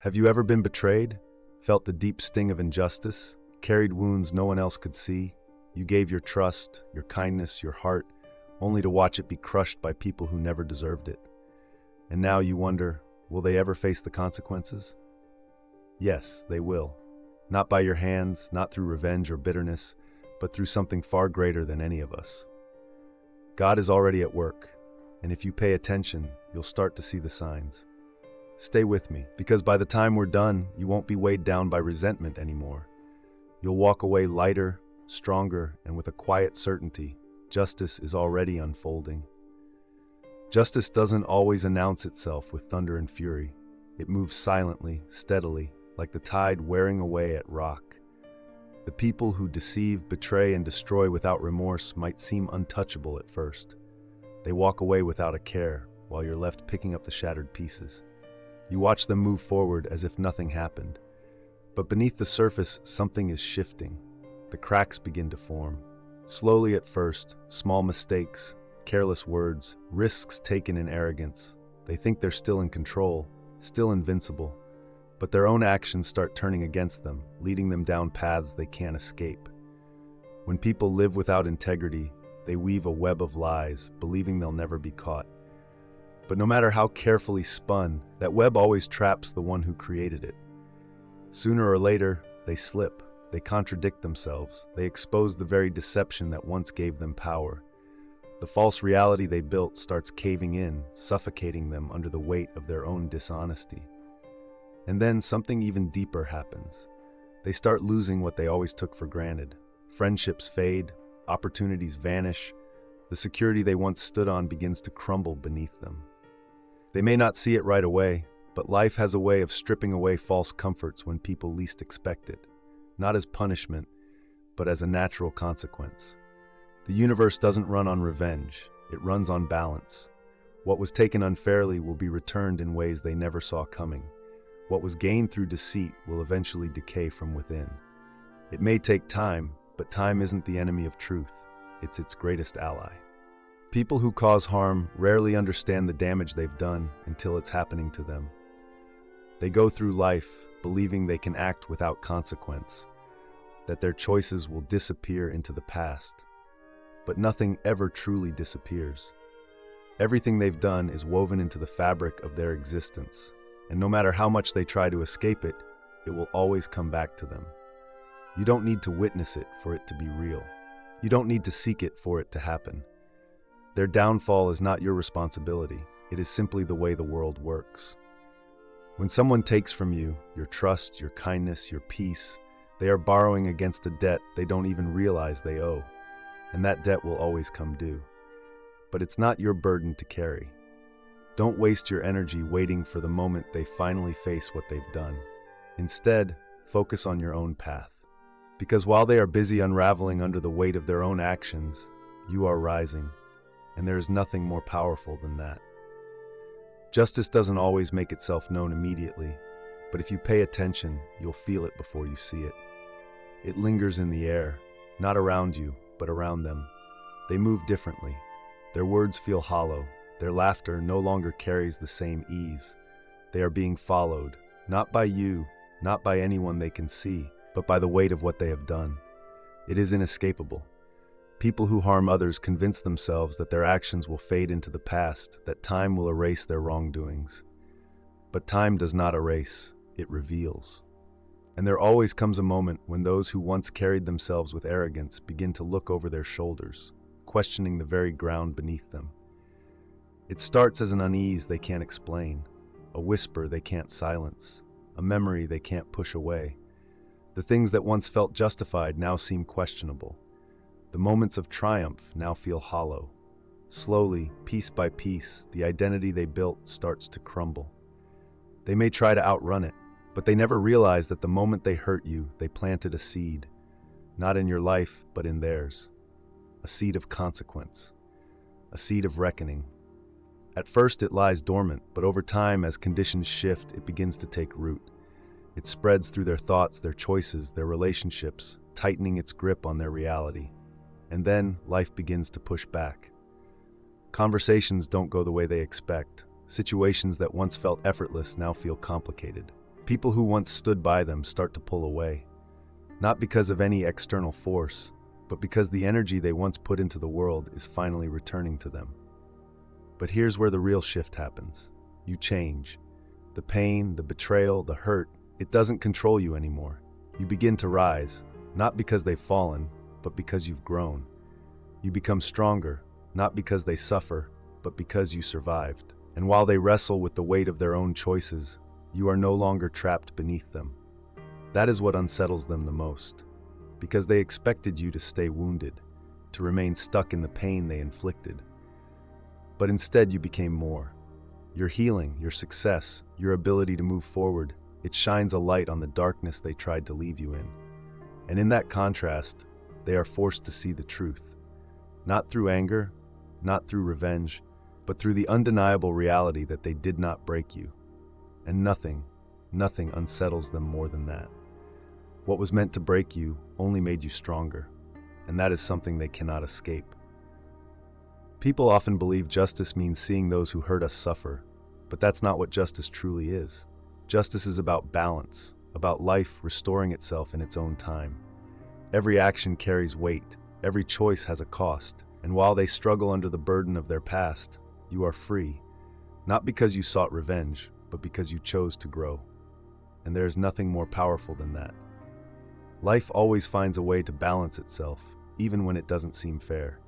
Have you ever been betrayed? Felt the deep sting of injustice? Carried wounds no one else could see? You gave your trust, your kindness, your heart, only to watch it be crushed by people who never deserved it. And now you wonder, will they ever face the consequences? Yes, they will. Not by your hands, not through revenge or bitterness, but through something far greater than any of us. God is already at work, and if you pay attention, you'll start to see the signs. Stay with me, because by the time we're done, you won't be weighed down by resentment anymore. You'll walk away lighter, stronger, and with a quiet certainty. Justice is already unfolding. Justice doesn't always announce itself with thunder and fury. It moves silently, steadily, like the tide wearing away at rock. The people who deceive, betray, and destroy without remorse might seem untouchable at first. They walk away without a care, while you're left picking up the shattered pieces. You watch them move forward as if nothing happened. But beneath the surface, something is shifting. The cracks begin to form. Slowly at first, small mistakes, careless words, risks taken in arrogance. They think they're still in control, still invincible. But their own actions start turning against them, leading them down paths they can't escape. When people live without integrity, they weave a web of lies, believing they'll never be caught. But no matter how carefully spun, that web always traps the one who created it. Sooner or later, they slip, they contradict themselves, they expose the very deception that once gave them power. The false reality they built starts caving in, suffocating them under the weight of their own dishonesty. And then something even deeper happens. They start losing what they always took for granted. Friendships fade, opportunities vanish, the security they once stood on begins to crumble beneath them. They may not see it right away, but life has a way of stripping away false comforts when people least expect it, not as punishment, but as a natural consequence. The universe doesn't run on revenge, it runs on balance. What was taken unfairly will be returned in ways they never saw coming. What was gained through deceit will eventually decay from within. It may take time, but time isn't the enemy of truth, it's its greatest ally. People who cause harm rarely understand the damage they've done until it's happening to them. They go through life believing they can act without consequence, that their choices will disappear into the past. But nothing ever truly disappears. Everything they've done is woven into the fabric of their existence, and no matter how much they try to escape it, it will always come back to them. You don't need to witness it for it to be real. You don't need to seek it for it to happen. Their downfall is not your responsibility. It is simply the way the world works. When someone takes from you your trust, your kindness, your peace, they are borrowing against a debt they don't even realize they owe, and that debt will always come due. But it's not your burden to carry. Don't waste your energy waiting for the moment they finally face what they've done. Instead, focus on your own path. Because while they are busy unraveling under the weight of their own actions, you are rising, and there is nothing more powerful than that. Justice doesn't always make itself known immediately, but if you pay attention, you'll feel it before you see it. It lingers in the air, not around you, but around them. They move differently. Their words feel hollow. Their laughter no longer carries the same ease. They are being followed, not by you, not by anyone they can see, but by the weight of what they have done. It is inescapable. People who harm others convince themselves that their actions will fade into the past, that time will erase their wrongdoings. But time does not erase, it reveals. And there always comes a moment when those who once carried themselves with arrogance begin to look over their shoulders, questioning the very ground beneath them. It starts as an unease they can't explain, a whisper they can't silence, a memory they can't push away. The things that once felt justified now seem questionable. The moments of triumph now feel hollow. Slowly, piece by piece, the identity they built starts to crumble. They may try to outrun it, but they never realize that the moment they hurt you, they planted a seed, not in your life, but in theirs. A seed of consequence, a seed of reckoning. At first it lies dormant, but over time, as conditions shift, it begins to take root. It spreads through their thoughts, their choices, their relationships, tightening its grip on their reality. And then life begins to push back. Conversations don't go the way they expect. Situations that once felt effortless now feel complicated. People who once stood by them start to pull away, not because of any external force, but because the energy they once put into the world is finally returning to them. But here's where the real shift happens. You change. The pain, the betrayal, the hurt, it doesn't control you anymore. You begin to rise, not because they've fallen, but because you've grown. You become stronger, not because they suffer, but because you survived. And while they wrestle with the weight of their own choices, you are no longer trapped beneath them. That is what unsettles them the most, because they expected you to stay wounded, to remain stuck in the pain they inflicted. But instead you became more. Your healing, your success, your ability to move forward, it shines a light on the darkness they tried to leave you in. And in that contrast, they are forced to see the truth. Not through anger, not through revenge, but through the undeniable reality that they did not break you. And nothing unsettles them more than that. What was meant to break you only made you stronger, and that is something they cannot escape. People often believe justice means seeing those who hurt us suffer, but that's not what justice truly is. Justice is about balance, about life restoring itself in its own time. Every action carries weight, every choice has a cost, and while they struggle under the burden of their past, you are free, not because you sought revenge, but because you chose to grow. And there is nothing more powerful than that. Life always finds a way to balance itself, even when it doesn't seem fair.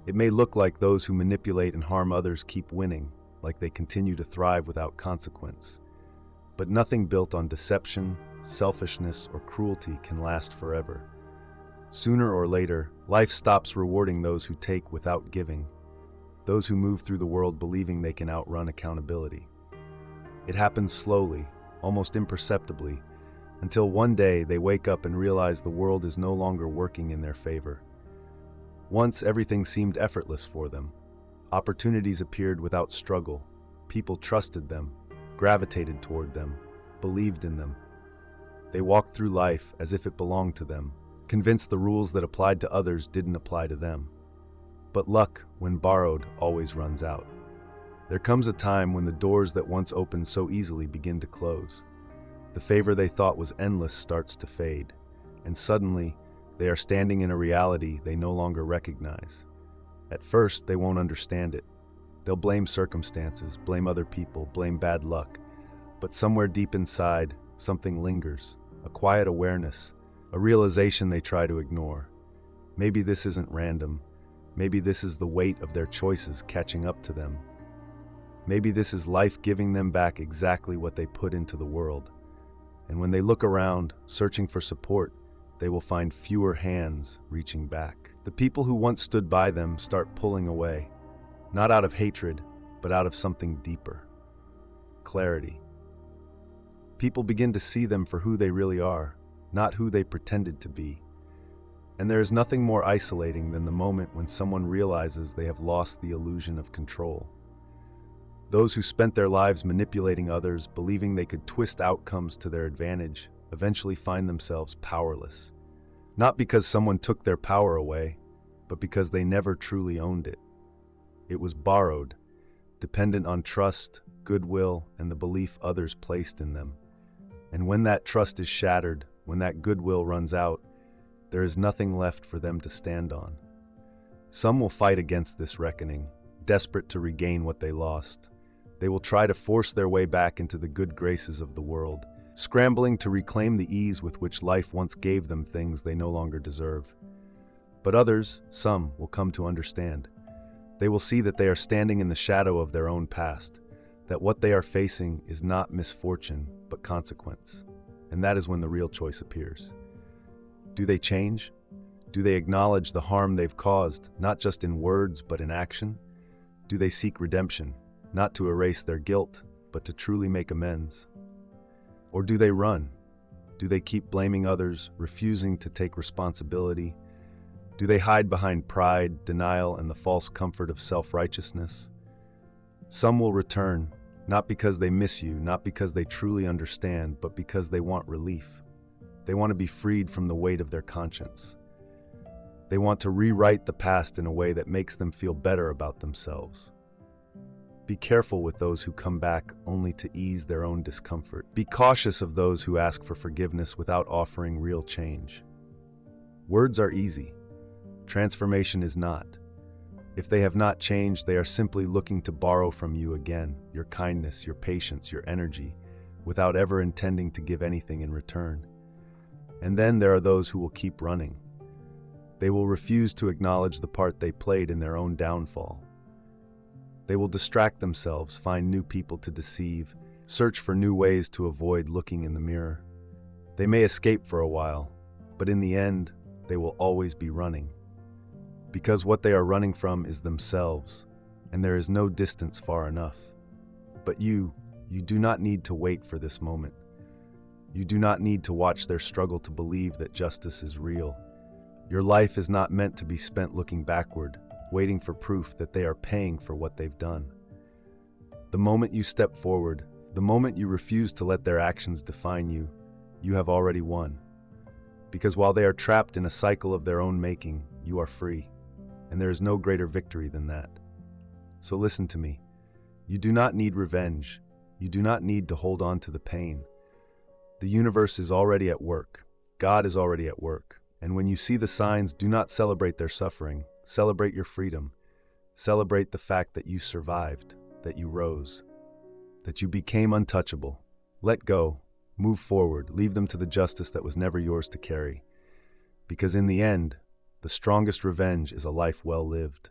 It may look like those who manipulate and harm others keep winning, like they continue to thrive without consequence. But nothing built on deception, selfishness, or cruelty can last forever. Sooner or later, life stops rewarding those who take without giving, those who move through the world believing they can outrun accountability. It happens slowly, almost imperceptibly, until one day they wake up and realize the world is no longer working in their favor. Once everything seemed effortless for them. Opportunities appeared without struggle. People trusted them, gravitated toward them, believed in them. They walked through life as if it belonged to them, convinced the rules that applied to others didn't apply to them. But luck, when borrowed, always runs out. There comes a time when the doors that once opened so easily begin to close. The favor they thought was endless starts to fade, and suddenly, they are standing in a reality they no longer recognize. At first, they won't understand it. They'll blame circumstances, blame other people, blame bad luck. But somewhere deep inside, something lingers, a quiet awareness, a realization they try to ignore. Maybe this isn't random. Maybe this is the weight of their choices catching up to them. Maybe this is life giving them back exactly what they put into the world. And when they look around, searching for support, they will find fewer hands reaching back. The people who once stood by them start pulling away, not out of hatred, but out of something deeper. Clarity. People begin to see them for who they really are, not who they pretended to be. And there is nothing more isolating than the moment when someone realizes they have lost the illusion of control. Those who spent their lives manipulating others, believing they could twist outcomes to their advantage, eventually find themselves powerless. Not because someone took their power away, but because they never truly owned it. It was borrowed, dependent on trust, goodwill, and the belief others placed in them. And when that trust is shattered, when that goodwill runs out, there is nothing left for them to stand on. Some will fight against this reckoning, desperate to regain what they lost. They will try to force their way back into the good graces of the world, scrambling to reclaim the ease with which life once gave them things they no longer deserve. But others, some, will come to understand. They will see that they are standing in the shadow of their own past, that what they are facing is not misfortune, but consequence. And that is when the real choice appears. Do they change? Do they acknowledge the harm they've caused, not just in words, but in action? Do they seek redemption, not to erase their guilt, but to truly make amends? Or do they run? Do they keep blaming others, refusing to take responsibility? Do they hide behind pride, denial, and the false comfort of self-righteousness? Some will return, not because they miss you, not because they truly understand, but because they want relief. They want to be freed from the weight of their conscience. They want to rewrite the past in a way that makes them feel better about themselves. Be careful with those who come back only to ease their own discomfort. Be cautious of those who ask for forgiveness without offering real change. Words are easy. Transformation is not. If they have not changed, they are simply looking to borrow from you again, your kindness, your patience, your energy, without ever intending to give anything in return. And then there are those who will keep running. They will refuse to acknowledge the part they played in their own downfall. They will distract themselves, find new people to deceive, search for new ways to avoid looking in the mirror. They may escape for a while, but in the end, they will always be running. Because what they are running from is themselves, and there is no distance far enough. But you do not need to wait for this moment. You do not need to watch their struggle to believe that justice is real. Your life is not meant to be spent looking backward, waiting for proof that they are paying for what they've done. The moment you step forward, the moment you refuse to let their actions define you, you have already won. Because while they are trapped in a cycle of their own making, you are free. And there is no greater victory than that. So listen to me. You do not need revenge. You do not need to hold on to the pain. The universe is already at work. God is already at work. And when you see the signs, do not celebrate their suffering. Celebrate your freedom. Celebrate the fact that you survived, that you rose, that you became untouchable. Let go. Move forward. Leave them to the justice that was never yours to carry. Because in the end, the strongest revenge is a life well lived.